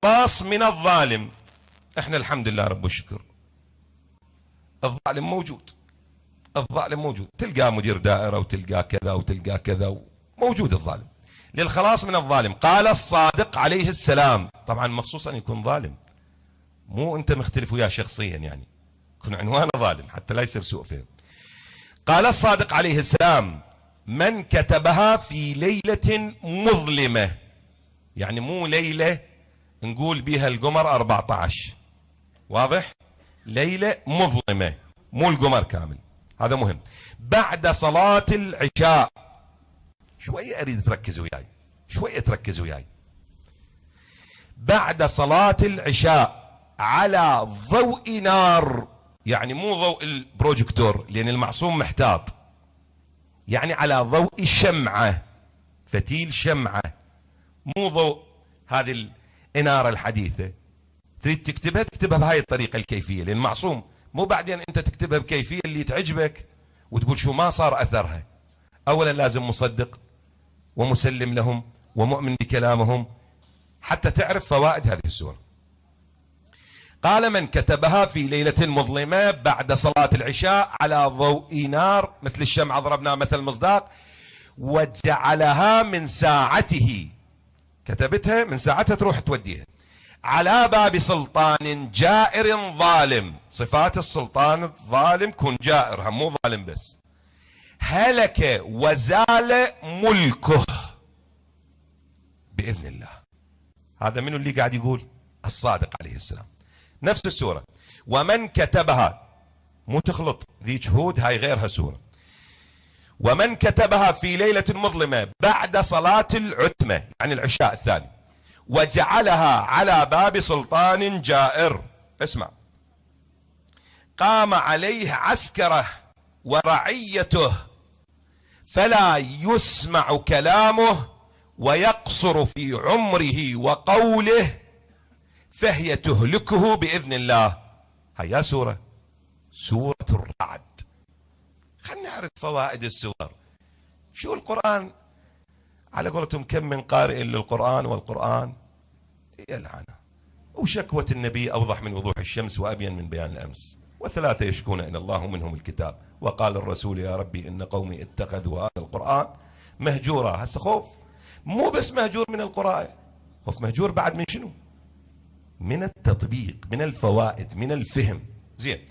للخلاص من الظالم. احنا الحمد لله رب الشكر الظالم موجود، الظالم موجود، تلقاه مدير دائرة وتلقاه كذا وتلقاه كذا، موجود الظالم. للخلاص من الظالم قال الصادق عليه السلام، طبعا مخصوص أن يكون ظالم، مو أنت مختلف وياه شخصيا، يعني يكون عنوانه ظالم حتى لا يصير سوء فهم. قال الصادق عليه السلام: من كتبها في ليلة مظلمة، يعني مو ليلة نقول بها القمر 14، واضح؟ ليلة مظلمة مو القمر كامل، هذا مهم. بعد صلاة العشاء، شوية أريد تركزوا وياي، شوية تركزوا وياي. بعد صلاة العشاء على ضوء نار، يعني مو ضوء البروجيكتور لأن المعصوم محتاط، يعني على ضوء شمعة، فتيل شمعة، مو ضوء هذه الإنارة الحديثة. تريد تكتبها تكتبها بهاي الطريقة الكيفية، لأن معصوم، مو بعدين أنت تكتبها بكيفية اللي تعجبك وتقول شو ما صار أثرها. أولا لازم مصدق ومسلم لهم ومؤمن بكلامهم حتى تعرف فوائد هذه السورة. قال: من كتبها في ليلة مظلمة بعد صلاة العشاء على ضوء نار، مثل الشمعة ضربناها مثل مصداق، وجعلها من ساعته، كتبتها من ساعتها تروح توديها على باب سلطان جائر ظالم. صفات السلطان الظالم كن جائر، هم مو ظالم بس. هلك وزال ملكه بإذن الله. هذا منو اللي قاعد يقول؟ الصادق عليه السلام. نفس السورة: ومن كتبها، مو تخلط ذيك هود، هاي غيرها سورة. ومن كتبها في ليلة مظلمة بعد صلاة العتمة، يعني العشاء الثاني، وجعلها على باب سلطان جائر، اسمع، قام عليه عسكره ورعيته فلا يسمع كلامه ويقصر في عمره وقوله فهي تهلكه بإذن الله. هيا سورة الرعد. خلنا نعرف فوائد السور. شو القرآن على قولتهم كم من قارئ للقرآن والقرآن يلعنه، وشكوة النبي أوضح من وضوح الشمس وأبين من بيان الأمس. وثلاثة يشكون إلى الله منهم الكتاب، وقال الرسول يا ربي إن قومي اتخذوا هذا القرآن مهجورا. هسه خوف مو بس مهجور من القراءة، خوف مهجور بعد من شنو؟ من التطبيق، من الفوائد، من الفهم. زين.